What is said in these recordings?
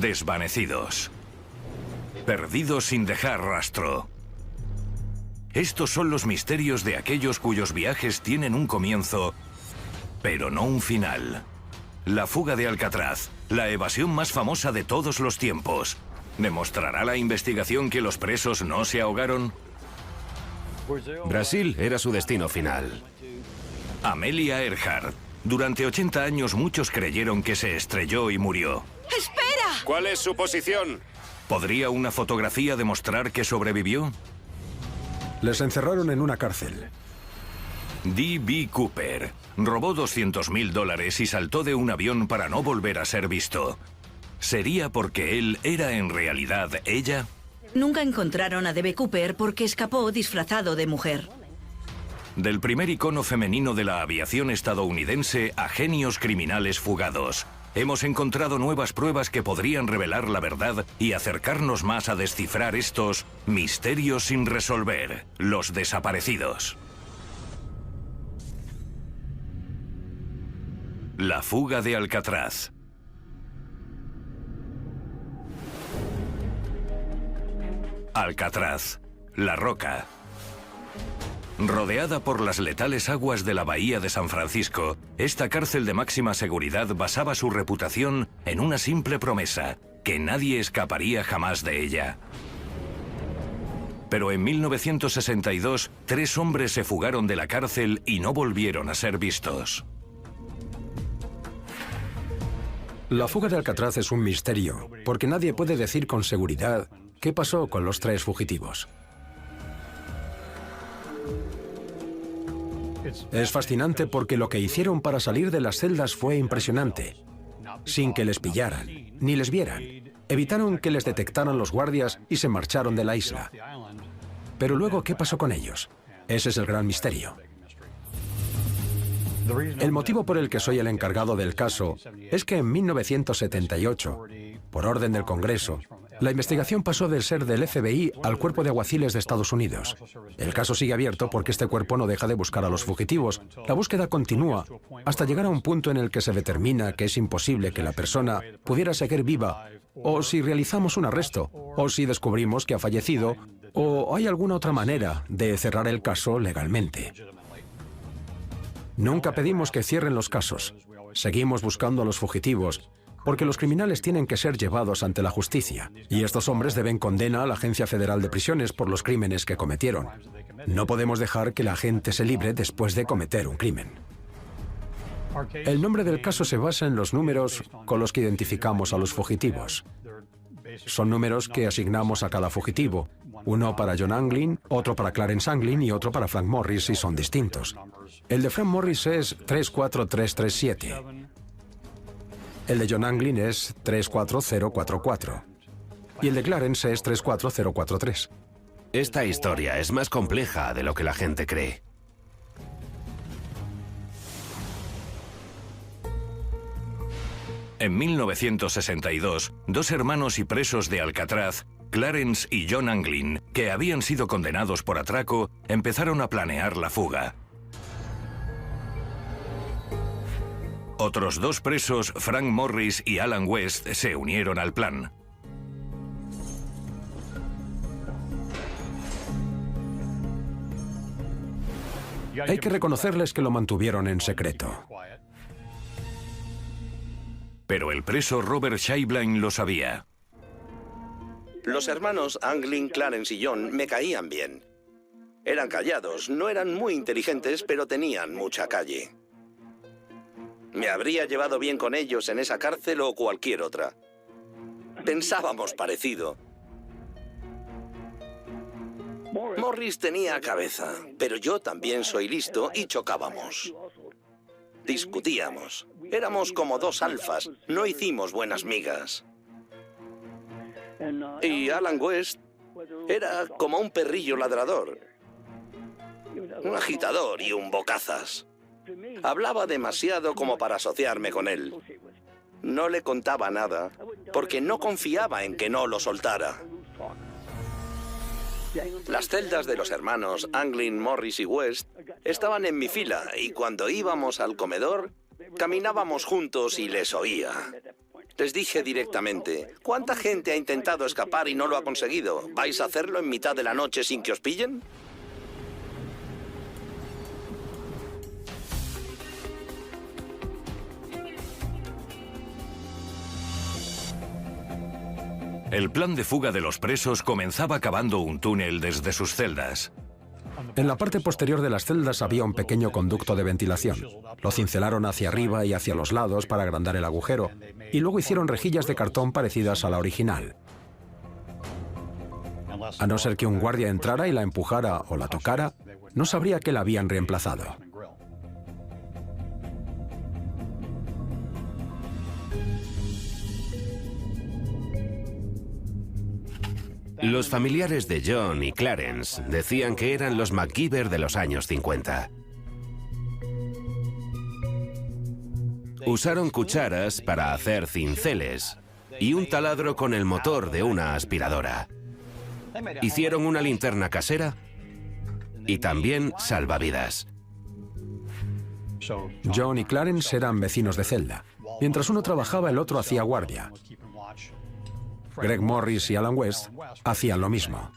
desvanecidos. Perdidos sin dejar rastro. Estos son los misterios de aquellos cuyos viajes tienen un comienzo, pero no un final. La fuga de Alcatraz, la evasión más famosa de todos los tiempos. ¿Demostrará la investigación que los presos no se ahogaron? Brasil era su destino final. Amelia Earhart. Durante 80 años muchos creyeron que se estrelló y murió. ¡Espera! ¿Cuál es su posición? ¿Podría una fotografía demostrar que sobrevivió? Les encerraron en una cárcel. D.B. Cooper robó $200.000 y saltó de un avión para no volver a ser visto. ¿Sería porque él era en realidad ella? Nunca encontraron a D.B. Cooper porque escapó disfrazado de mujer. Del primer icono femenino de la aviación estadounidense a genios criminales fugados. Hemos encontrado nuevas pruebas que podrían revelar la verdad y acercarnos más a descifrar estos misterios sin resolver, los desaparecidos. La fuga de Alcatraz. Alcatraz, La Roca. Rodeada por las letales aguas de la bahía de San Francisco, esta cárcel de máxima seguridad basaba su reputación en una simple promesa, que nadie escaparía jamás de ella. Pero en 1962, 3 hombres se fugaron de la cárcel y no volvieron a ser vistos. La fuga de Alcatraz es un misterio, porque nadie puede decir con seguridad qué pasó con los 3 fugitivos. Es fascinante porque lo que hicieron para salir de las celdas fue impresionante. Sin que les pillaran, ni les vieran. Evitaron que les detectaran los guardias y se marcharon de la isla. Pero luego, ¿qué pasó con ellos? Ese es el gran misterio. El motivo por el que soy el encargado del caso es que en 1978, por orden del Congreso, la investigación pasó de ser del FBI al Cuerpo de Aguaciles de Estados Unidos. El caso sigue abierto porque este cuerpo no deja de buscar a los fugitivos. La búsqueda continúa hasta llegar a un punto en el que se determina que es imposible que la persona pudiera seguir viva, o si realizamos un arresto, o si descubrimos que ha fallecido, o hay alguna otra manera de cerrar el caso legalmente. Nunca pedimos que cierren los casos. Seguimos buscando a los fugitivos, porque los criminales tienen que ser llevados ante la justicia. Y estos hombres deben condena a la Agencia Federal de Prisiones por los crímenes que cometieron. No podemos dejar que la gente se libre después de cometer un crimen. El nombre del caso se basa en los números con los que identificamos a los fugitivos. Son números que asignamos a cada fugitivo. Uno para John Anglin, otro para Clarence Anglin y otro para Frank Morris, y son distintos. El de Frank Morris es 34337. El de John Anglin es 34044. Y el de Clarence es 34043. Esta historia es más compleja de lo que la gente cree. En 1962, 2 hermanos y presos de Alcatraz, Clarence y John Anglin, que habían sido condenados por atraco, empezaron a planear la fuga. Otros 2 presos, Frank Morris y Alan West, se unieron al plan. Hay que reconocerles que lo mantuvieron en secreto. Pero el preso Robert Scheiblein lo sabía. Los hermanos Anglin, Clarence y John me caían bien. Eran callados, no eran muy inteligentes, pero tenían mucha calle. Me habría llevado bien con ellos en esa cárcel o cualquier otra. Pensábamos parecido. Morris tenía cabeza, pero yo también soy listo y chocábamos. Discutíamos. Éramos como 2 alfas, no hicimos buenas migas. Y Alan West era como un perrillo ladrador, un agitador y un bocazas. Hablaba demasiado como para asociarme con él. No le contaba nada, porque no confiaba en que no lo soltara. Las celdas de los hermanos Anglin, Morris y West estaban en mi fila, y cuando íbamos al comedor, caminábamos juntos y les oía. Les dije directamente, ¿cuánta gente ha intentado escapar y no lo ha conseguido? ¿Vais a hacerlo en mitad de la noche sin que os pillen? El plan de fuga de los presos comenzaba cavando un túnel desde sus celdas. En la parte posterior de las celdas había un pequeño conducto de ventilación. Lo cincelaron hacia arriba y hacia los lados para agrandar el agujero, y luego hicieron rejillas de cartón parecidas a la original. A no ser que un guardia entrara y la empujara o la tocara, no sabría que la habían reemplazado. Los familiares de John y Clarence decían que eran los MacGyver de los años 50. Usaron cucharas para hacer cinceles y un taladro con el motor de una aspiradora. Hicieron una linterna casera y también salvavidas. John y Clarence eran vecinos de celda. Mientras uno trabajaba, el otro hacía guardia. Greg Morris y Alan West hacían lo mismo.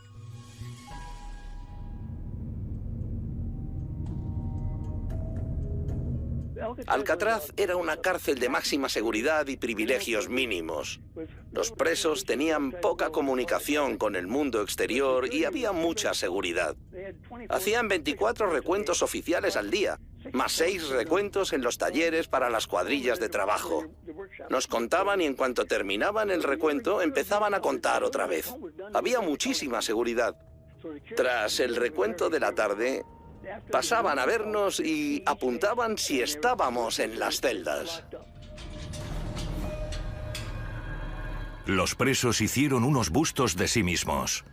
Alcatraz era una cárcel de máxima seguridad y privilegios mínimos. Los presos tenían poca comunicación con el mundo exterior y había mucha seguridad. Hacían 24 recuentos oficiales al día, más 6 recuentos en los talleres para las cuadrillas de trabajo. Nos contaban y en cuanto terminaban el recuento empezaban a contar otra vez. Había muchísima seguridad. Tras el recuento de la tarde, pasaban a vernos y apuntaban si estábamos en las celdas. Los presos hicieron unos bustos de sí mismos.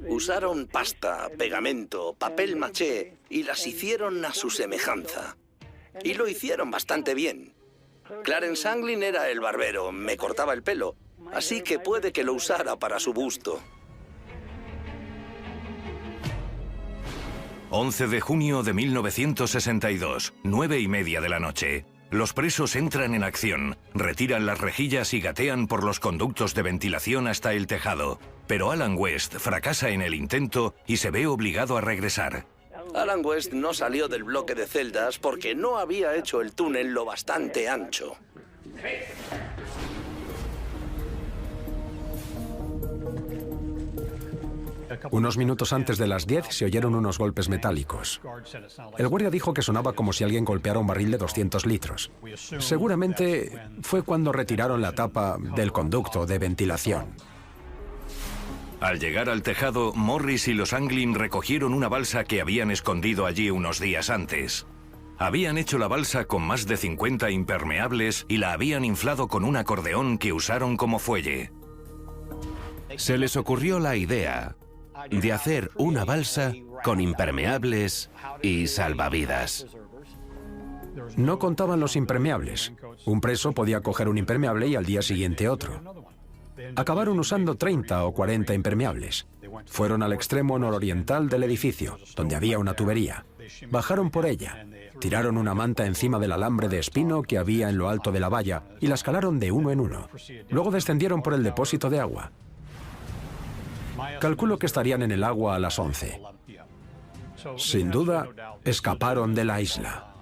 Usaron pasta, pegamento, papel maché y las hicieron a su semejanza. Y lo hicieron bastante bien. Clarence Anglin era el barbero, me cortaba el pelo, así que puede que lo usara para su busto. 11 de junio de 1962, 9:30 de la noche. Los presos entran en acción, retiran las rejillas y gatean por los conductos de ventilación hasta el tejado. Pero Alan West fracasa en el intento y se ve obligado a regresar. Alan West no salió del bloque de celdas porque no había hecho el túnel lo bastante ancho. Unos minutos antes de las 10 se oyeron unos golpes metálicos. El guardia dijo que sonaba como si alguien golpeara un barril de 200 litros. Seguramente fue cuando retiraron la tapa del conducto de ventilación. Al llegar al tejado, Morris y los Anglin recogieron una balsa que habían escondido allí unos días antes. Habían hecho la balsa con más de 50 impermeables y la habían inflado con un acordeón que usaron como fuelle. Se les ocurrió la idea de hacer una balsa con impermeables y salvavidas. No contaban los impermeables. Un preso podía coger un impermeable y al día siguiente otro. Acabaron usando 30 o 40 impermeables. Fueron al extremo nororiental del edificio, donde había una tubería. Bajaron por ella, tiraron una manta encima del alambre de espino que había en lo alto de la valla y la escalaron de uno en uno. Luego descendieron por el depósito de agua. Calculo que estarían en el agua a las 11. Sin duda, escaparon de la isla.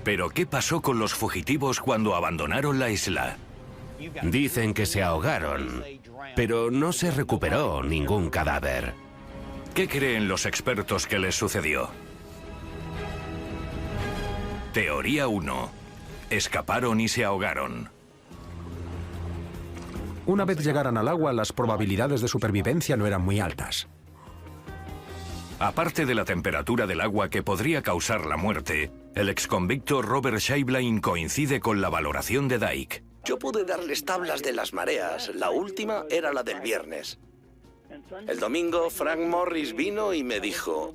¿Pero qué pasó con los fugitivos cuando abandonaron la isla? Dicen que se ahogaron, pero no se recuperó ningún cadáver. ¿Qué creen los expertos que les sucedió? Teoría 1. Escaparon y se ahogaron. Una vez llegaran al agua, las probabilidades de supervivencia no eran muy altas. Aparte de la temperatura del agua que podría causar la muerte, el exconvicto Robert Scheiblein coincide con la valoración de Dyke. Yo pude darles tablas de las mareas. La última era la del viernes. El domingo, Frank Morris vino y me dijo: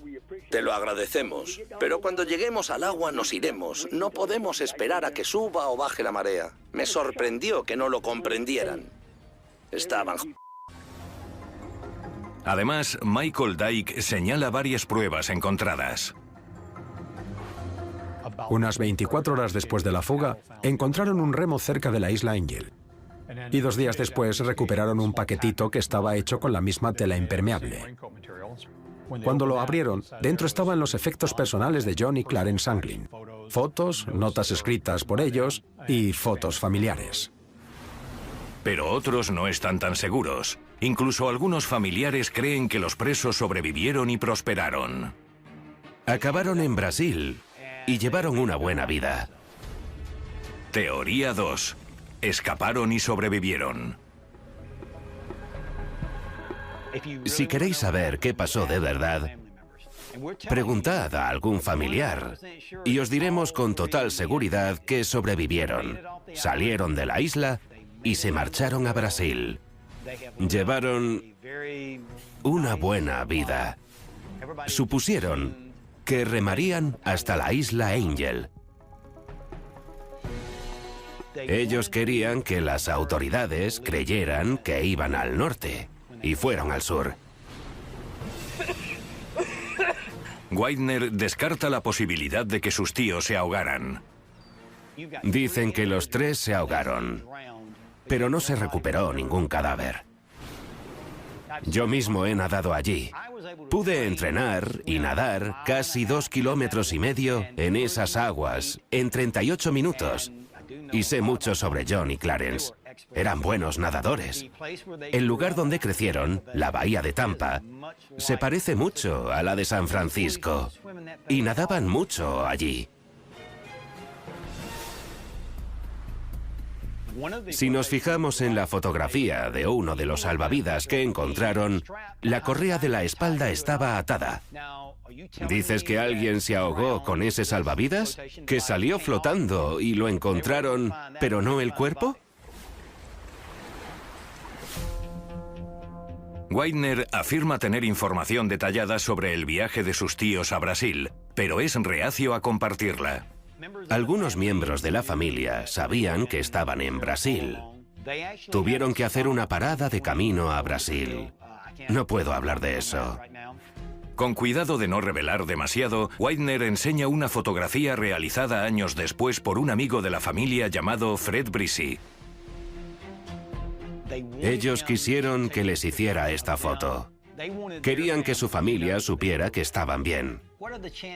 te lo agradecemos, pero cuando lleguemos al agua nos iremos. No podemos esperar a que suba o baje la marea. Me sorprendió que no lo comprendieran. Estaban... Además, Michael Dyke señala varias pruebas encontradas. Unas 24 horas después de la fuga, encontraron un remo cerca de la isla Angel. Y 2 días después recuperaron un paquetito que estaba hecho con la misma tela impermeable. Cuando lo abrieron, dentro estaban los efectos personales de John y Clarence Anglin. Fotos, notas escritas por ellos y fotos familiares. Pero otros no están tan seguros. Incluso algunos familiares creen que los presos sobrevivieron y prosperaron. Acabaron en Brasil y llevaron una buena vida. Teoría 2. Escaparon y sobrevivieron. Si queréis saber qué pasó de verdad, preguntad a algún familiar y os diremos con total seguridad que sobrevivieron. Salieron de la isla y se marcharon a Brasil. Llevaron una buena vida. Supusieron que remarían hasta la isla Angel. Ellos querían que las autoridades creyeran que iban al norte y fueron al sur. Widener descarta la posibilidad de que sus tíos se ahogaran. Dicen que los 3 se ahogaron, pero no se recuperó ningún cadáver. Yo mismo he nadado allí. Pude entrenar y nadar casi 2,5 kilómetros en esas aguas en 38 minutos. Y sé mucho sobre John y Clarence. Eran buenos nadadores. El lugar donde crecieron, la bahía de Tampa, se parece mucho a la de San Francisco. Y nadaban mucho allí. Si nos fijamos en la fotografía de uno de los salvavidas que encontraron, la correa de la espalda estaba atada. ¿Dices que alguien se ahogó con ese salvavidas? ¿Que salió flotando y lo encontraron, pero no el cuerpo? Widener afirma tener información detallada sobre el viaje de sus tíos a Brasil, pero es reacio a compartirla. Algunos miembros de la familia sabían que estaban en Brasil. Tuvieron que hacer una parada de camino a Brasil. No puedo hablar de eso. Con cuidado de no revelar demasiado, Widener enseña una fotografía realizada años después por un amigo de la familia llamado Fred Brissi. Ellos quisieron que les hiciera esta foto. Querían que su familia supiera que estaban bien.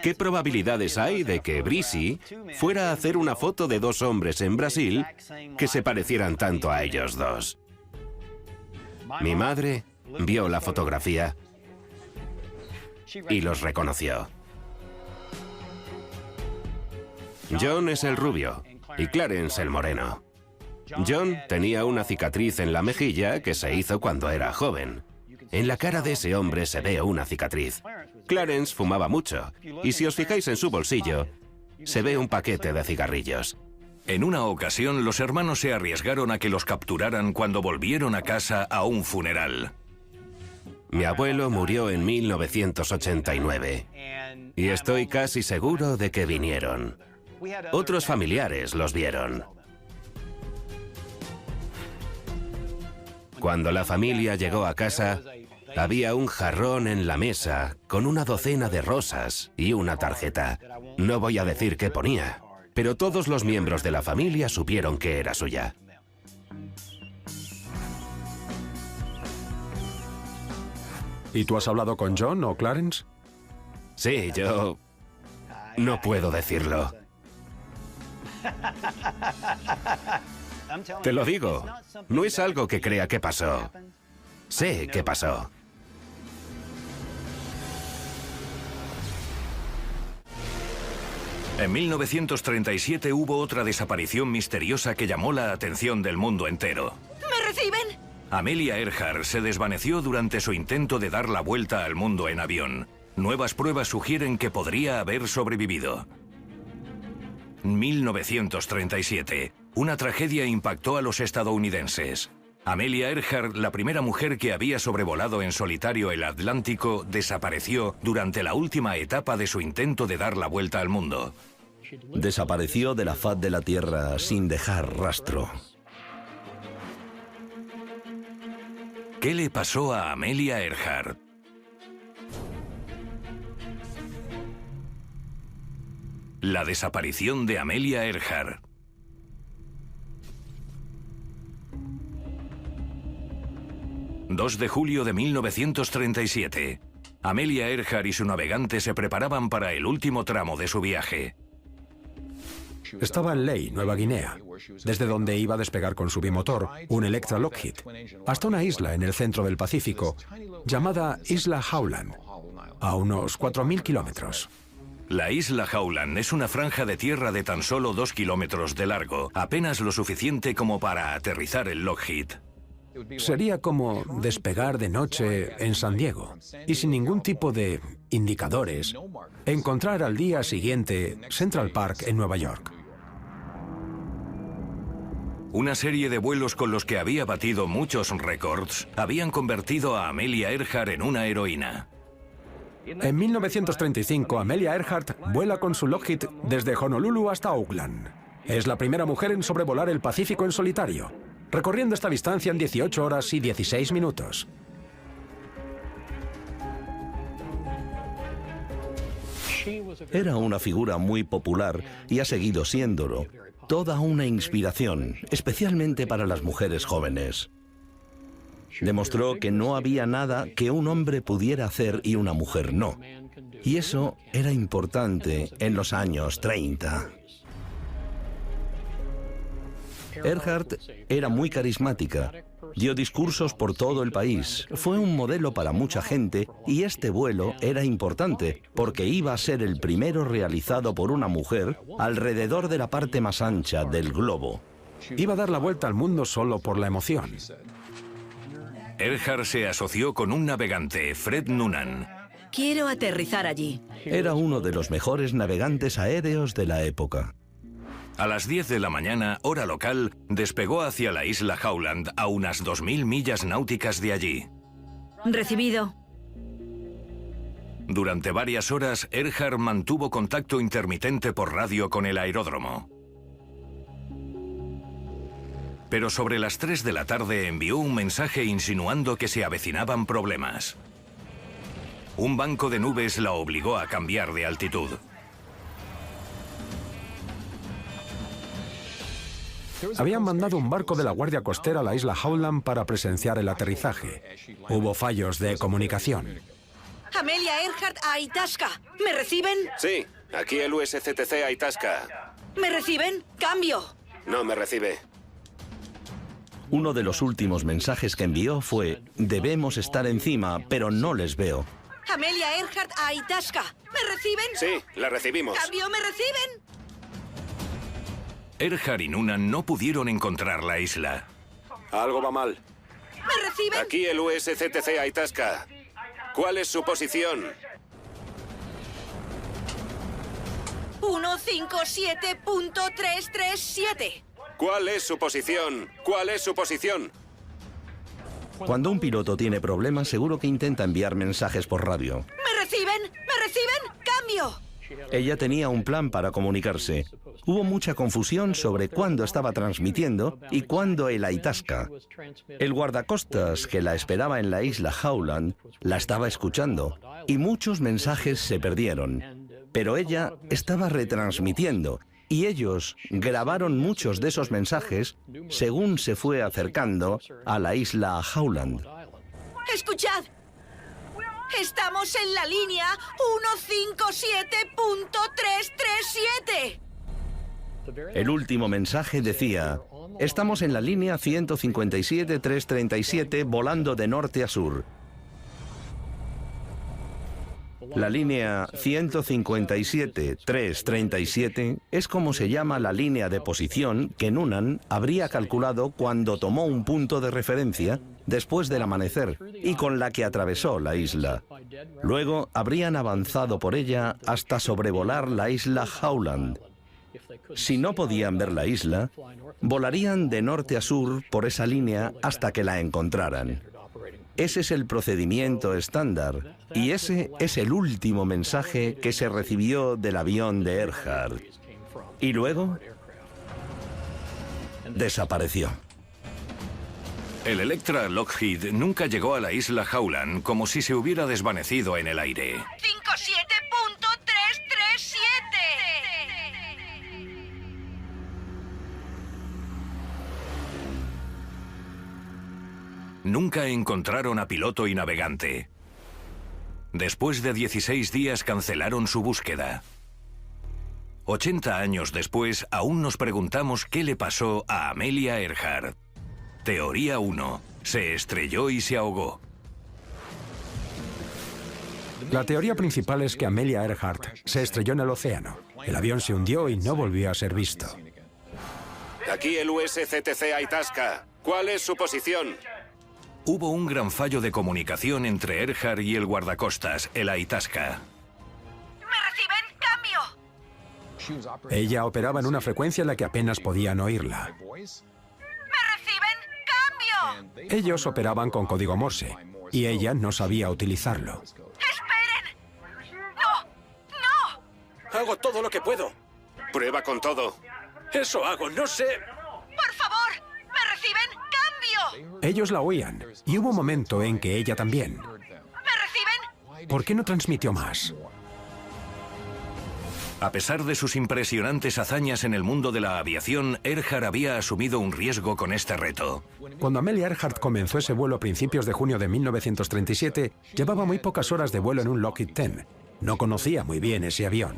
¿Qué probabilidades hay de que Brissi fuera a hacer una foto de 2 hombres en Brasil que se parecieran tanto a ellos 2? Mi madre vio la fotografía y los reconoció. John es el rubio y Clarence el moreno. John tenía una cicatriz en la mejilla que se hizo cuando era joven. En la cara de ese hombre se ve una cicatriz. Clarence fumaba mucho, y si os fijáis en su bolsillo, se ve un paquete de cigarrillos. En una ocasión, los hermanos se arriesgaron a que los capturaran cuando volvieron a casa a un funeral. Mi abuelo murió en 1989, y estoy casi seguro de que vinieron. Otros familiares los vieron. Cuando la familia llegó a casa, había un jarrón en la mesa con una docena de rosas y una tarjeta. No voy a decir qué ponía, pero todos los miembros de la familia supieron que era suya. ¿Y tú has hablado con John o Clarence? Sí, yo... no puedo decirlo. Te lo digo, no es algo que crea que pasó. Sé que pasó. En 1937 hubo otra desaparición misteriosa que llamó la atención del mundo entero. ¿Me reciben? Amelia Earhart se desvaneció durante su intento de dar la vuelta al mundo en avión. Nuevas pruebas sugieren que podría haber sobrevivido. 1937. Una tragedia impactó a los estadounidenses. Amelia Earhart, la primera mujer que había sobrevolado en solitario el Atlántico, desapareció durante la última etapa de su intento de dar la vuelta al mundo. Desapareció de la faz de la Tierra sin dejar rastro. ¿Qué le pasó a Amelia Earhart? La desaparición de Amelia Earhart. ...2 de julio de 1937... Amelia Earhart y su navegante se preparaban para el último tramo de su viaje. Estaba en Lae, Nueva Guinea, desde donde iba a despegar con su bimotor, un Electra Lockheed, hasta una isla en el centro del Pacífico, llamada Isla Howland, a unos 4.000 kilómetros. La isla Howland es una franja de tierra de tan solo 2 kilómetros de largo, apenas lo suficiente como para aterrizar el Lockheed. Sería como despegar de noche en San Diego y sin ningún tipo de indicadores, encontrar al día siguiente Central Park en Nueva York. Una serie de vuelos con los que había batido muchos récords habían convertido a Amelia Earhart en una heroína. En 1935, Amelia Earhart vuela con su Lockheed desde Honolulu hasta Auckland. Es la primera mujer en sobrevolar el Pacífico en solitario, recorriendo esta distancia en 18 horas y 16 minutos. Era una figura muy popular y ha seguido siéndolo. Toda una inspiración, especialmente para las mujeres jóvenes. Demostró que no había nada que un hombre pudiera hacer y una mujer no. Y eso era importante en los años 30. Earhart era muy carismática. Dio discursos por todo el país. Fue un modelo para mucha gente y este vuelo era importante porque iba a ser el primero realizado por una mujer alrededor de la parte más ancha del globo. Iba a dar la vuelta al mundo solo por la emoción. Earhart se asoció con un navegante, Fred Noonan. Quiero aterrizar allí. Era uno de los mejores navegantes aéreos de la época. A las 10 de la mañana, hora local, despegó hacia la isla Howland, a unas 2.000 millas náuticas de allí. Recibido. Durante varias horas, Earhart mantuvo contacto intermitente por radio con el aeródromo. Pero sobre las 3 de la tarde envió un mensaje insinuando que se avecinaban problemas. Un banco de nubes la obligó a cambiar de altitud. Habían mandado un barco de la Guardia Costera a la isla Howland para presenciar el aterrizaje. Hubo fallos de comunicación. Amelia Earhart a Itasca. ¿Me reciben? Sí, aquí el USCTC a Itasca. ¿Me reciben? ¡Cambio! No me recibe. Uno de los últimos mensajes que envió fue: debemos estar encima, pero no les veo. Amelia Earhart a Itasca. ¿Me reciben? Sí, la recibimos. ¡Cambio! ¿Me reciben? Earhart y Noonan no pudieron encontrar la isla. Algo va mal. ¿Me reciben? Aquí el USCTC a Itasca. ¿Cuál es su posición? 157.337. ¿Cuál es su posición? ¿Cuál es su posición? Cuando un piloto tiene problemas, seguro que intenta enviar mensajes por radio. ¿Me reciben? ¿Me reciben? ¡Cambio! Ella tenía un plan para comunicarse. Hubo mucha confusión sobre cuándo estaba transmitiendo y cuándo el Itasca. El guardacostas que la esperaba en la isla Howland la estaba escuchando y muchos mensajes se perdieron. Pero ella estaba retransmitiendo y ellos grabaron muchos de esos mensajes según se fue acercando a la isla Howland. ¡Escuchad! Estamos en la línea 157.337. El último mensaje decía: estamos en la línea 157.337 volando de norte a sur. La línea 157.337 es como se llama la línea de posición que Noonan habría calculado cuando tomó un punto de referencia después del amanecer y con la que atravesó la isla. Luego habrían avanzado por ella hasta sobrevolar la isla Howland. Si no podían ver la isla, volarían de norte a sur por esa línea hasta que la encontraran. Ese es el procedimiento estándar y ese es el último mensaje que se recibió del avión de Earhart. Y luego desapareció. El Electra Lockheed nunca llegó a la isla Howland, como si se hubiera desvanecido en el aire. 57.337. nunca encontraron a piloto y navegante. Después de 16 días cancelaron su búsqueda. 80 años después, aún nos preguntamos qué le pasó a Amelia Earhart. Teoría 1. Se estrelló y se ahogó. La teoría principal es que Amelia Earhart se estrelló en el océano. El avión se hundió y no volvió a ser visto. Aquí el USCTC Itasca. ¿Cuál es su posición? Hubo un gran fallo de comunicación entre Earhart y el guardacostas, el Itasca. ¿Me reciben? ¡Cambio! Ella operaba en una frecuencia en la que apenas podían oírla. ¿Me reciben? ¡Cambio! Ellos operaban con código Morse y ella no sabía utilizarlo. ¡Esperen! ¡No! ¡No! Hago todo lo que puedo. Prueba con todo. Eso hago, no sé. ¡Por favor! ¿Me reciben? ¡Cambio! Ellos la oían y hubo un momento en que ella también. ¿Me reciben? ¿Por qué no transmitió más? A pesar de sus impresionantes hazañas en el mundo de la aviación, Earhart había asumido un riesgo con este reto. Cuando Amelia Earhart comenzó ese vuelo a principios de junio de 1937, llevaba muy pocas horas de vuelo en un Lockheed 10. No conocía muy bien ese avión.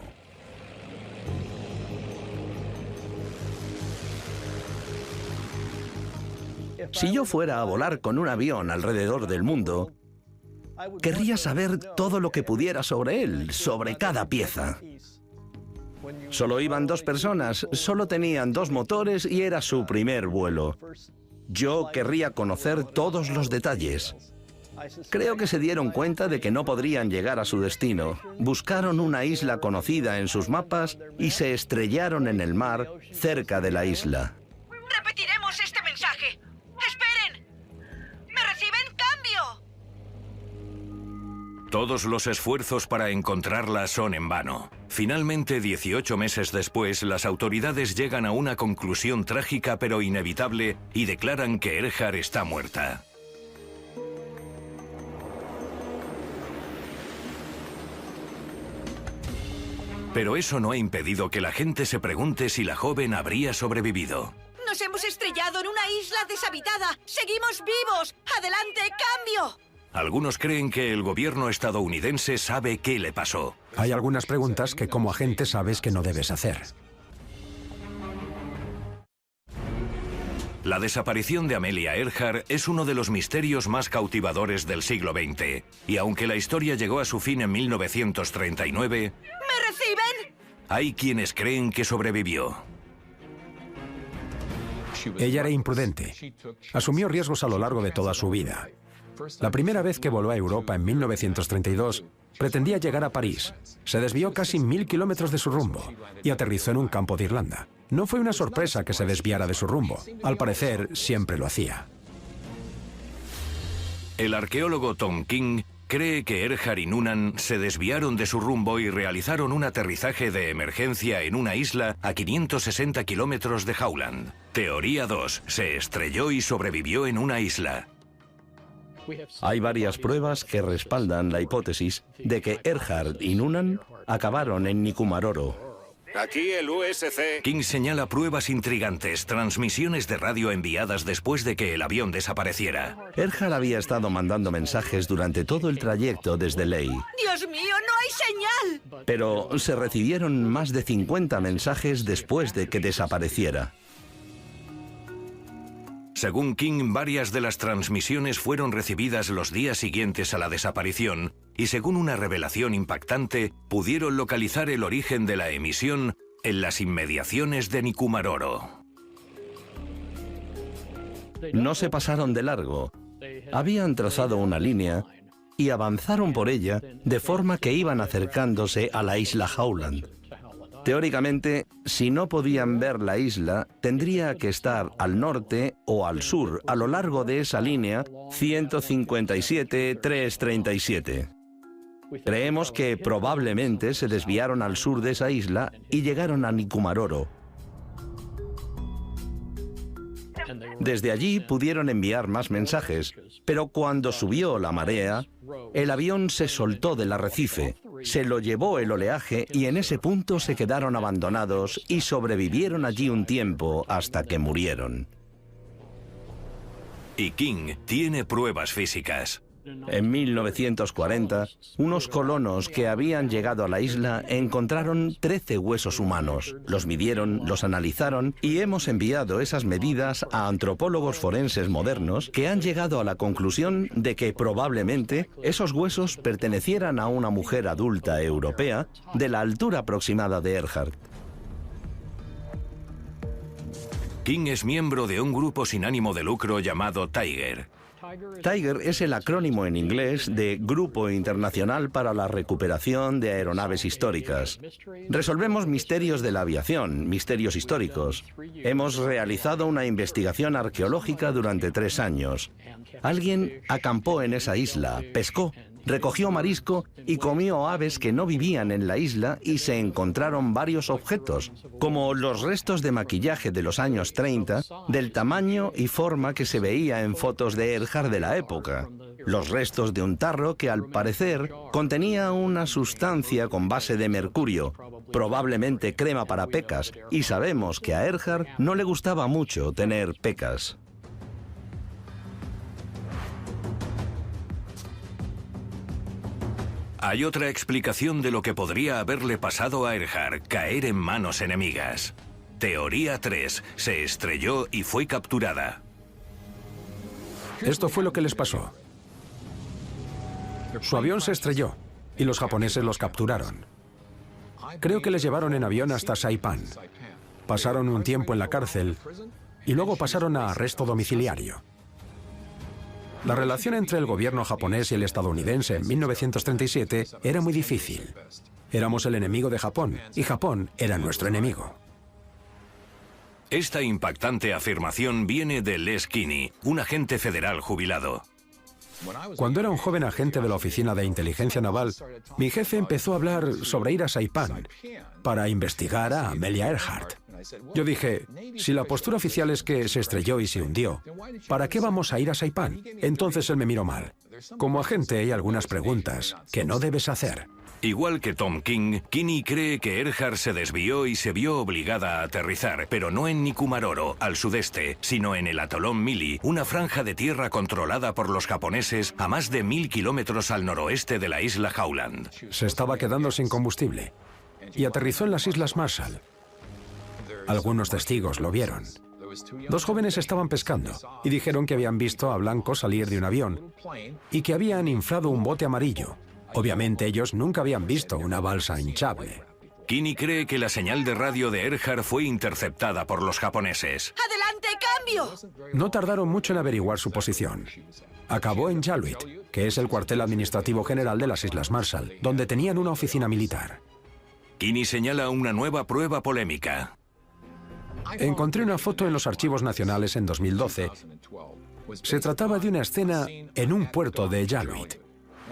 Si yo fuera a volar con un avión alrededor del mundo, querría saber todo lo que pudiera sobre él, sobre cada pieza. Solo iban 2 personas, solo tenían 2 motores y era su primer vuelo. Yo querría conocer todos los detalles. Creo que se dieron cuenta de que no podrían llegar a su destino. Buscaron una isla conocida en sus mapas y se estrellaron en el mar cerca de la isla. Repetiremos este mensaje. ¡Esperen! ¿Me reciben? ¡Cambio! Todos los esfuerzos para encontrarla son en vano. Finalmente, 18 meses después, las autoridades llegan a una conclusión trágica pero inevitable y declaran que Earhart está muerta. Pero eso no ha impedido que la gente se pregunte si la joven habría sobrevivido. ¡Nos hemos estrellado en una isla deshabitada! ¡Seguimos vivos! ¡Adelante, cambio! Algunos creen que el gobierno estadounidense sabe qué le pasó. Hay algunas preguntas que como agente sabes que no debes hacer. La desaparición de Amelia Earhart es uno de los misterios más cautivadores del siglo XX. Y aunque la historia llegó a su fin en 1939... ¿Me reciben? Hay quienes creen que sobrevivió. Ella era imprudente. Asumió riesgos a lo largo de toda su vida. La primera vez que voló a Europa en 1932, pretendía llegar a París. Se desvió casi 1000 kilómetros de su rumbo y aterrizó en un campo de Irlanda. No fue una sorpresa que se desviara de su rumbo. Al parecer, siempre lo hacía. El arqueólogo Tom King cree que Earhart y Noonan se desviaron de su rumbo y realizaron un aterrizaje de emergencia en una isla a 560 kilómetros de Howland. Teoría 2. Se estrelló y sobrevivió en una isla. Hay varias pruebas que respaldan la hipótesis de que Earhart y Noonan acabaron en Nikumaroro. Aquí el USC. King señala pruebas intrigantes, transmisiones de radio enviadas después de que el avión desapareciera. Earhart había estado mandando mensajes durante todo el trayecto desde Ley. ¡Dios mío, no hay señal! Pero se recibieron más de 50 mensajes después de que desapareciera. Según King, varias de las transmisiones fueron recibidas los días siguientes a la desaparición y según una revelación impactante, pudieron localizar el origen de la emisión en las inmediaciones de Nikumaroro. No se pasaron de largo. Habían trazado una línea y avanzaron por ella de forma que iban acercándose a la isla Howland. Teóricamente, si no podían ver la isla, tendría que estar al norte o al sur a lo largo de esa línea 157-337. Creemos que probablemente se desviaron al sur de esa isla y llegaron a Nikumaroro. Desde allí pudieron enviar más mensajes, pero cuando subió la marea, el avión se soltó del arrecife, se lo llevó el oleaje y en ese punto se quedaron abandonados y sobrevivieron allí un tiempo hasta que murieron. Y King tiene pruebas físicas. En 1940, unos colonos que habían llegado a la isla encontraron 13 huesos humanos. Los midieron, los analizaron y hemos enviado esas medidas a antropólogos forenses modernos que han llegado a la conclusión de que probablemente esos huesos pertenecieran a una mujer adulta europea de la altura aproximada de Earhart. King es miembro de un grupo sin ánimo de lucro llamado Tiger. Tiger es el acrónimo en inglés de Grupo Internacional para la Recuperación de Aeronaves Históricas. Resolvemos misterios de la aviación, misterios históricos. Hemos realizado una investigación arqueológica durante 3 años. Alguien acampó en esa isla, pescó, recogió marisco y comió aves que no vivían en la isla y se encontraron varios objetos, como los restos de maquillaje de los años 30, del tamaño y forma que se veía en fotos de Earhart de la época. Los restos de un tarro que al parecer contenía una sustancia con base de mercurio, probablemente crema para pecas, y sabemos que a Earhart no le gustaba mucho tener pecas. Hay otra explicación de lo que podría haberle pasado a Earhart: caer en manos enemigas. Teoría 3. Se estrelló y fue capturada. Esto fue lo que les pasó. Su avión se estrelló y los japoneses los capturaron. Creo que les llevaron en avión hasta Saipan. Pasaron un tiempo en la cárcel y luego pasaron a arresto domiciliario. La relación entre el gobierno japonés y el estadounidense en 1937 era muy difícil. Éramos el enemigo de Japón y Japón era nuestro enemigo. Esta impactante afirmación viene de Les Kinney, un agente federal jubilado. Cuando era un joven agente de la Oficina de Inteligencia Naval, mi jefe empezó a hablar sobre ir a Saipan para investigar a Amelia Earhart. Yo dije, si la postura oficial es que se estrelló y se hundió, ¿para qué vamos a ir a Saipan? Entonces él me miró mal. Como agente hay algunas preguntas que no debes hacer. Igual que Tom King, Kinney cree que Earhart se desvió y se vio obligada a aterrizar, pero no en Nikumaroro, al sudeste, sino en el atolón Mili, una franja de tierra controlada por los japoneses a más de 1000 kilómetros al noroeste de la isla Howland. Se estaba quedando sin combustible y aterrizó en las Islas Marshall. Algunos testigos lo vieron. 2 jóvenes estaban pescando y dijeron que habían visto a blancos salir de un avión y que habían inflado un bote amarillo. Obviamente ellos nunca habían visto una balsa hinchable. Kinney cree que la señal de radio de Earhart fue interceptada por los japoneses. ¡Adelante, cambio! No tardaron mucho en averiguar su posición. Acabó en Jaluit, que es el cuartel administrativo general de las Islas Marshall, donde tenían una oficina militar. Kinney señala una nueva prueba polémica. Encontré una foto en los archivos nacionales en 2012. Se trataba de una escena en un puerto de Jaluit.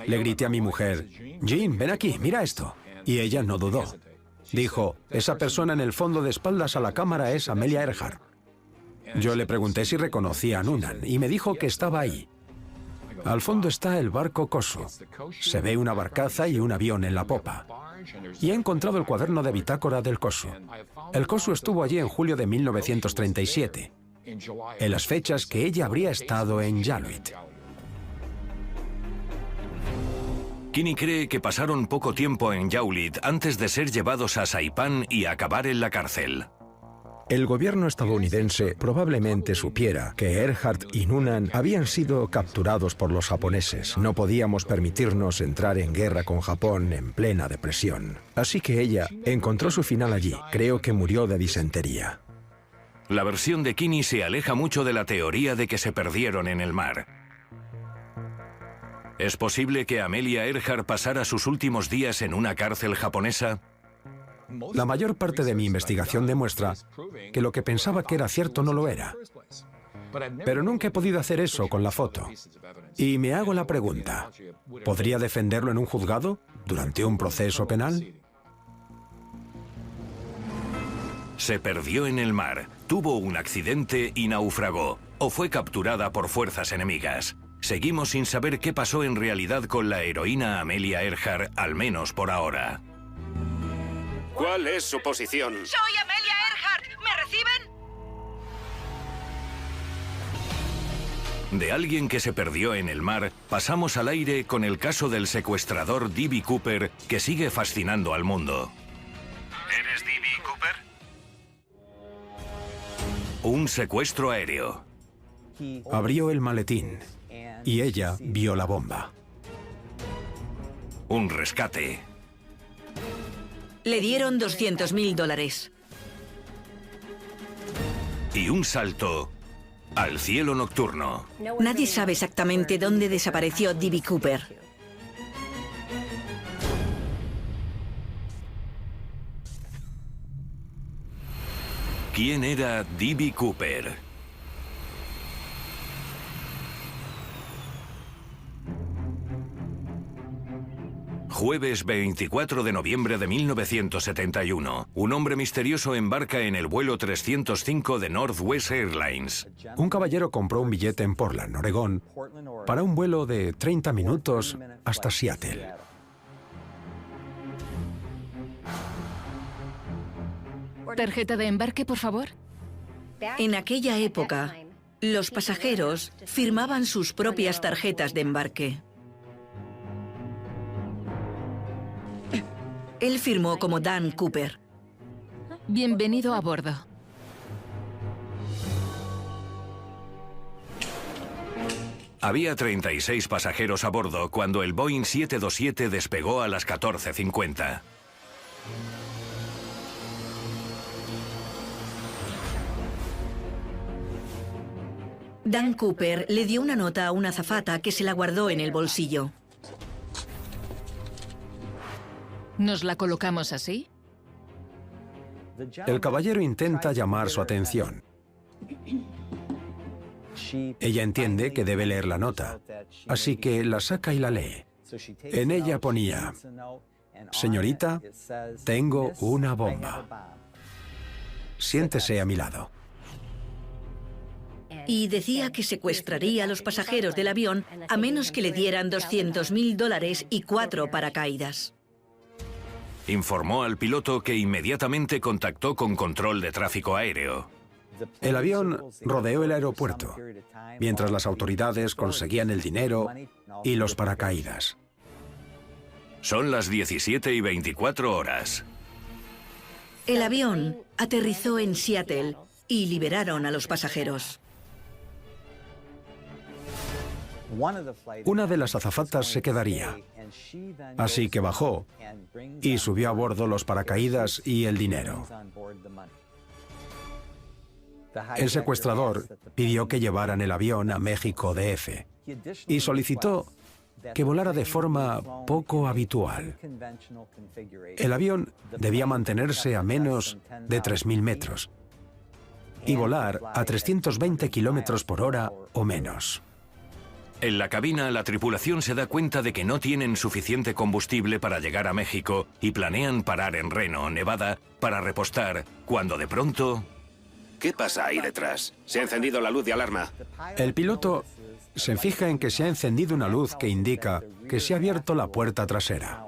Le grité a mi mujer, Jean, ven aquí, mira esto. Y ella no dudó. Dijo, esa persona en el fondo de espaldas a la cámara es Amelia Earhart. Yo le pregunté si reconocía a Nunnan y me dijo que estaba ahí. Al fondo está el barco Kosu. Se ve una barcaza y un avión en la popa. Y he encontrado el cuaderno de bitácora del Kosu. El Kosu estuvo allí en julio de 1937, en las fechas que ella habría estado en Jaluit. Kinney cree que pasaron poco tiempo en Jaluit antes de ser llevados a Saipan y acabar en la cárcel. El gobierno estadounidense probablemente supiera que Earhart y Nunnan habían sido capturados por los japoneses. No podíamos permitirnos entrar en guerra con Japón en plena depresión. Así que ella encontró su final allí. Creo que murió de disentería. La versión de Kinney se aleja mucho de la teoría de que se perdieron en el mar. ¿Es posible que Amelia Earhart pasara sus últimos días en una cárcel japonesa? La mayor parte de mi investigación demuestra que lo que pensaba que era cierto no lo era. Pero nunca he podido hacer eso con la foto. Y me hago la pregunta, ¿podría defenderlo en un juzgado durante un proceso penal? Se perdió en el mar, tuvo un accidente y naufragó, o fue capturada por fuerzas enemigas. Seguimos sin saber qué pasó en realidad con la heroína Amelia Earhart, al menos por ahora. ¿Cuál es su posición? Soy Amelia Earhart. ¿Me reciben? De alguien que se perdió en el mar, pasamos al aire con el caso del secuestrador D.B. Cooper, que sigue fascinando al mundo. ¿Eres D.B. Cooper? Un secuestro aéreo. Abrió el maletín y ella vio la bomba. Un rescate. Le dieron $200.000. Y un salto al cielo nocturno. Nadie sabe exactamente dónde desapareció D.B. Cooper. ¿Quién era D.B. Cooper? Jueves 24 de noviembre de 1971. Un hombre misterioso embarca en el vuelo 305 de Northwest Airlines. Un caballero compró un billete en Portland, Oregón, para un vuelo de 30 minutos hasta Seattle. ¿Tarjeta de embarque, por favor? En aquella época, los pasajeros firmaban sus propias tarjetas de embarque. Él firmó como Dan Cooper. Bienvenido a bordo. Había 36 pasajeros a bordo cuando el Boeing 727 despegó a las 14:50. Dan Cooper le dio una nota a una azafata que se la guardó en el bolsillo. ¿Nos la colocamos así? El caballero intenta llamar su atención. Ella entiende que debe leer la nota, así que la saca y la lee. En ella ponía: señorita, tengo una bomba. Siéntese a mi lado. Y decía que secuestraría a los pasajeros del avión a menos que le dieran $200.000 y 4 paracaídas. Informó al piloto que inmediatamente contactó con control de tráfico aéreo. El avión rodeó el aeropuerto, mientras las autoridades conseguían el dinero y los paracaídas. Son las 17:24. El avión aterrizó en Seattle y liberaron a los pasajeros. Una de las azafatas se quedaría, así que bajó y subió a bordo los paracaídas y el dinero. El secuestrador pidió que llevaran el avión a México DF y solicitó que volara de forma poco habitual. El avión debía mantenerse a menos de 3.000 metros y volar a 320 kilómetros por hora o menos. En la cabina, la tripulación se da cuenta de que no tienen suficiente combustible para llegar a México y planean parar en Reno, Nevada, para repostar, cuando de pronto... ¿Qué pasa ahí detrás? Se ha encendido la luz de alarma. El piloto se fija en que se ha encendido una luz que indica que se ha abierto la puerta trasera.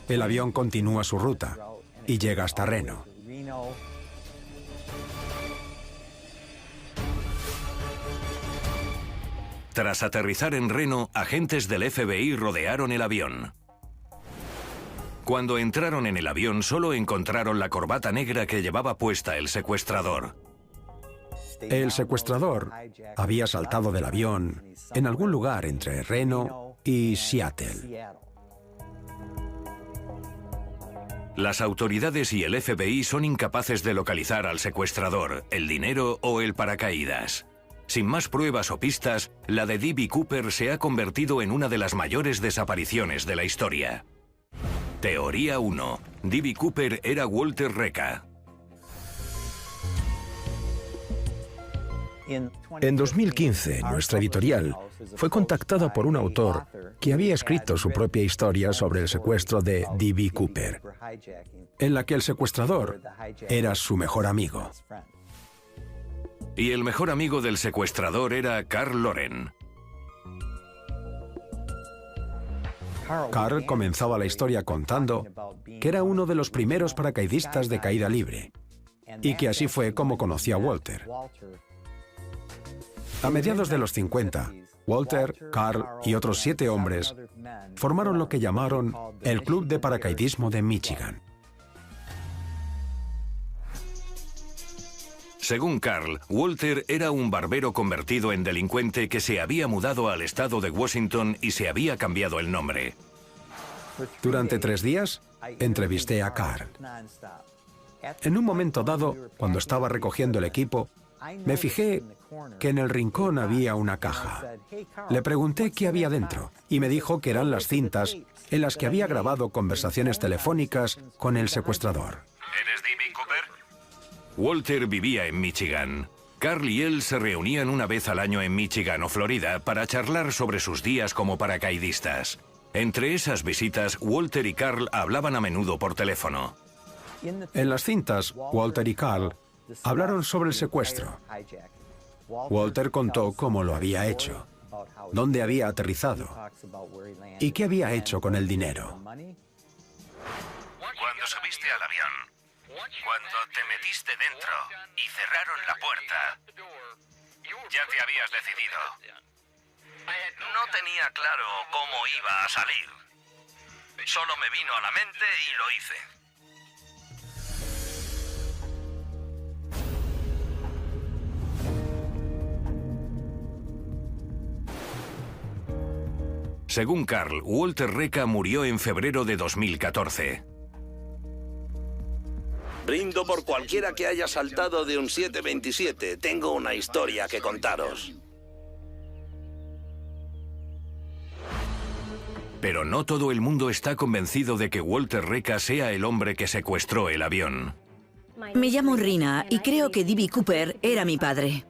El avión continúa su ruta y llega hasta Reno. Tras aterrizar en Reno, agentes del FBI rodearon el avión. Cuando entraron en el avión, solo encontraron la corbata negra que llevaba puesta el secuestrador. El secuestrador había saltado del avión en algún lugar entre Reno y Seattle. Las autoridades y el FBI son incapaces de localizar al secuestrador, el dinero o el paracaídas. Sin más pruebas o pistas, la de D.B. Cooper se ha convertido en una de las mayores desapariciones de la historia. Teoría 1. D.B. Cooper era Walter Reca. En 2015, nuestra editorial fue contactada por un autor que había escrito su propia historia sobre el secuestro de D.B. Cooper, en la que el secuestrador era su mejor amigo. Y el mejor amigo del secuestrador era Carl Loren. Carl comenzaba la historia contando que era uno de los primeros paracaidistas de caída libre y que así fue como conoció a Walter. A mediados de los 50, Walter, Carl y otros 7 hombres formaron lo que llamaron el Club de Paracaidismo de Michigan. Según Carl, Walter era un barbero convertido en delincuente que se había mudado al estado de Washington y se había cambiado el nombre. Durante 3 días, entrevisté a Carl. En un momento dado, cuando estaba recogiendo el equipo, me fijé que en el rincón había una caja. Le pregunté qué había dentro y me dijo que eran las cintas en las que había grabado conversaciones telefónicas con el secuestrador. ¿Eres D.B. Cooper? Walter vivía en Michigan. Carl y él se reunían una vez al año en Michigan o Florida para charlar sobre sus días como paracaidistas. Entre esas visitas, Walter y Carl hablaban a menudo por teléfono. En las cintas, Walter y Carl hablaron sobre el secuestro. Walter contó cómo lo había hecho, dónde había aterrizado y qué había hecho con el dinero. Cuando subiste al avión, cuando te metiste dentro y cerraron la puerta, ya te habías decidido. No tenía claro cómo iba a salir. Solo me vino a la mente y lo hice. Según Carl, Walter Reca murió en febrero de 2014. Brindo por cualquiera que haya saltado de un 727. Tengo una historia que contaros. Pero no todo el mundo está convencido de que Walter Reca sea el hombre que secuestró el avión. Me llamo Rina y creo que D.B. Cooper era mi padre.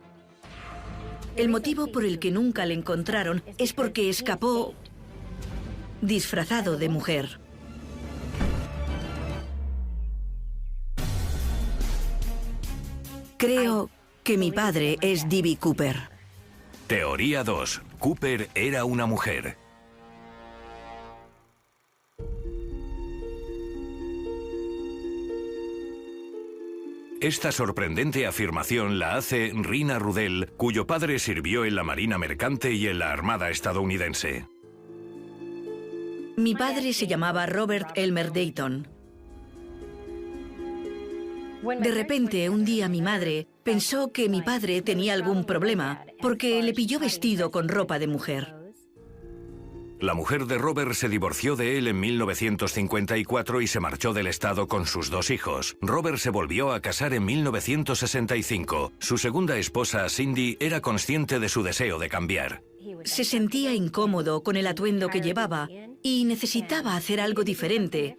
El motivo por el que nunca le encontraron es porque escapó disfrazado de mujer. Creo que mi padre es D.B. Cooper. Teoría 2. Cooper era una mujer. Esta sorprendente afirmación la hace Rina Rudel, cuyo padre sirvió en la Marina Mercante y en la Armada estadounidense. Mi padre se llamaba Robert Elmer Dayton. De repente, un día mi madre pensó que mi padre tenía algún problema porque le pilló vestido con ropa de mujer. La mujer de Robert se divorció de él en 1954 y se marchó del estado con sus 2 hijos. Robert se volvió a casar en 1965. Su segunda esposa, Cindy, era consciente de su deseo de cambiar. Se sentía incómodo con el atuendo que llevaba y necesitaba hacer algo diferente.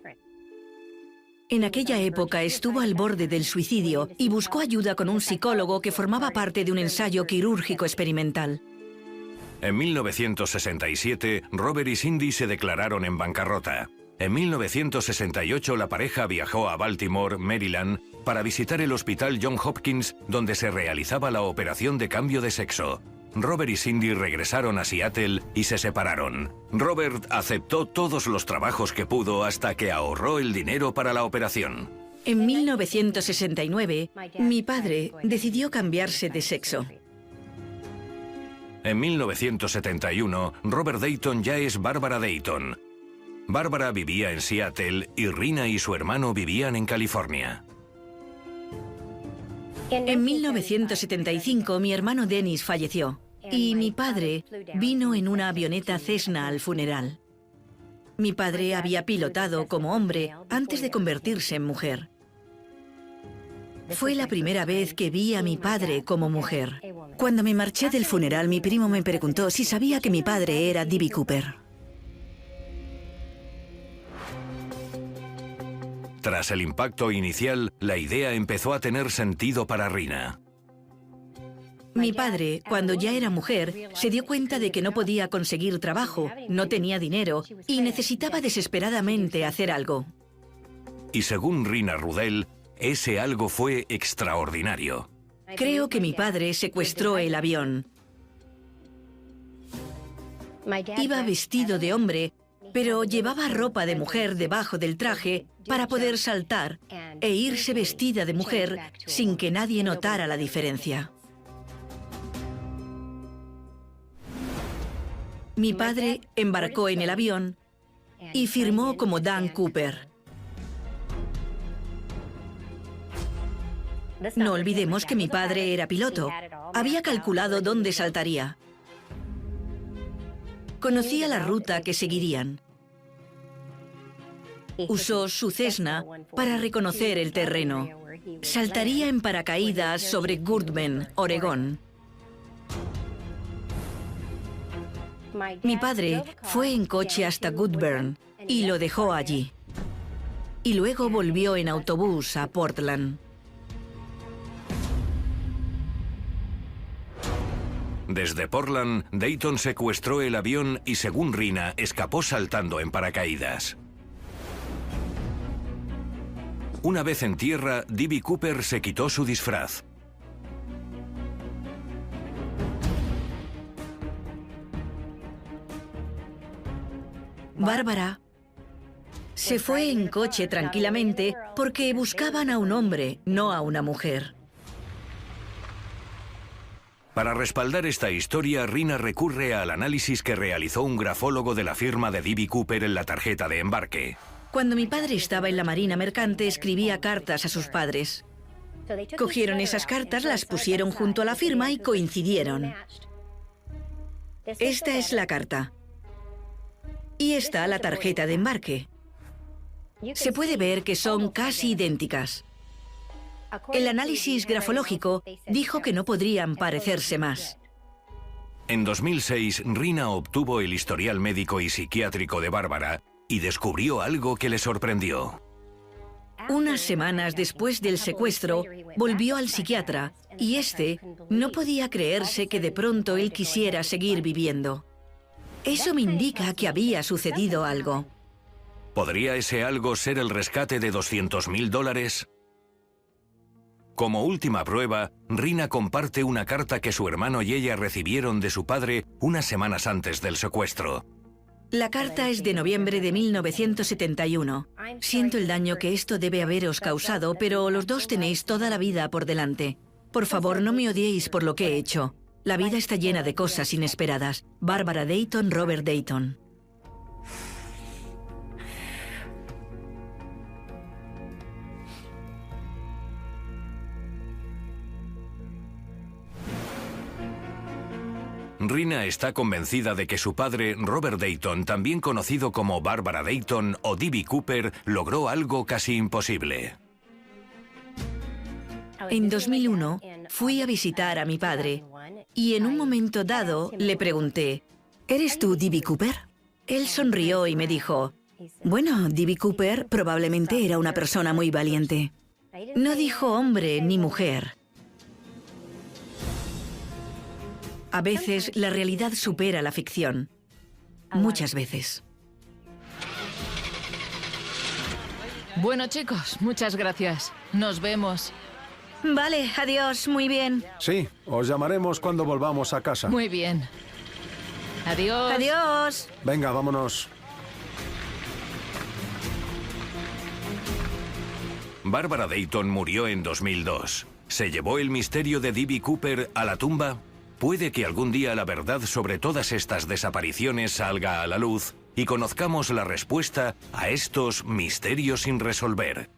En aquella época estuvo al borde del suicidio y buscó ayuda con un psicólogo que formaba parte de un ensayo quirúrgico experimental. En 1967, Robert y Cindy se declararon en bancarrota. En 1968, la pareja viajó a Baltimore, Maryland, para visitar el hospital John Hopkins, donde se realizaba la operación de cambio de sexo. Robert y Cindy regresaron a Seattle y se separaron. Robert aceptó todos los trabajos que pudo hasta que ahorró el dinero para la operación. En 1969, mi padre decidió cambiarse de sexo. En 1971, Robert Dayton ya es Barbara Dayton. Barbara vivía en Seattle y Rina y su hermano vivían en California. En 1975, mi hermano Dennis falleció y mi padre vino en una avioneta Cessna al funeral. Mi padre había pilotado como hombre antes de convertirse en mujer. Fue la primera vez que vi a mi padre como mujer. Cuando me marché del funeral, mi primo me preguntó si sabía que mi padre era D.B. Cooper. Tras el impacto inicial, la idea empezó a tener sentido para Rina. Mi padre, cuando ya era mujer, se dio cuenta de que no podía conseguir trabajo, no tenía dinero y necesitaba desesperadamente hacer algo. Y según Rina Rudel, ese algo fue extraordinario. Creo que mi padre secuestró el avión. Iba vestido de hombre, pero llevaba ropa de mujer debajo del traje para poder saltar e irse vestida de mujer sin que nadie notara la diferencia. Mi padre embarcó en el avión y firmó como Dan Cooper. No olvidemos que mi padre era piloto. Había calculado dónde saltaría. Conocía la ruta que seguirían. Usó su Cessna para reconocer el terreno. Saltaría en paracaídas sobre Goodman, Oregón. Mi padre fue en coche hasta Goodburn y lo dejó allí. Y luego volvió en autobús a Portland. Desde Portland, Dayton secuestró el avión y, según Rina, escapó saltando en paracaídas. Una vez en tierra, D.B. Cooper se quitó su disfraz. Bárbara se fue en coche tranquilamente porque buscaban a un hombre, no a una mujer. Para respaldar esta historia, Rina recurre al análisis que realizó un grafólogo de la firma de D.B. Cooper en la tarjeta de embarque. Cuando mi padre estaba en la Marina Mercante, escribía cartas a sus padres. Cogieron esas cartas, las pusieron junto a la firma y coincidieron. Esta es la carta. Y esta la tarjeta de embarque. Se puede ver que son casi idénticas. El análisis grafológico dijo que no podrían parecerse más. En 2006, Rina obtuvo el historial médico y psiquiátrico de Bárbara y descubrió algo que le sorprendió. Unas semanas después del secuestro, volvió al psiquiatra y este no podía creerse que de pronto él quisiera seguir viviendo. Eso me indica que había sucedido algo. ¿Podría ese algo ser el rescate de $200.000? Como última prueba, Rina comparte una carta que su hermano y ella recibieron de su padre unas semanas antes del secuestro. La carta es de noviembre de 1971. Siento el daño que esto debe haberos causado, pero los dos tenéis toda la vida por delante. Por favor, no me odiéis por lo que he hecho. La vida está llena de cosas inesperadas. Bárbara Dayton, Robert Dayton. Rina está convencida de que su padre, Robert Dayton, también conocido como Bárbara Dayton o D.B. Cooper, logró algo casi imposible. En 2001, fui a visitar a mi padre y en un momento dado le pregunté, ¿eres tú D.B. Cooper? Él sonrió y me dijo, bueno, D.B. Cooper probablemente era una persona muy valiente. No dijo hombre ni mujer. A veces la realidad supera la ficción. Muchas veces. Bueno, chicos, muchas gracias. Nos vemos. Vale, adiós, muy bien. Sí, os llamaremos cuando volvamos a casa. Muy bien. Adiós. Adiós. Venga, vámonos. Bárbara Dayton murió en 2002. ¿Se llevó el misterio de D.B. Cooper a la tumba? Puede que algún día la verdad sobre todas estas desapariciones salga a la luz y conozcamos la respuesta a estos misterios sin resolver.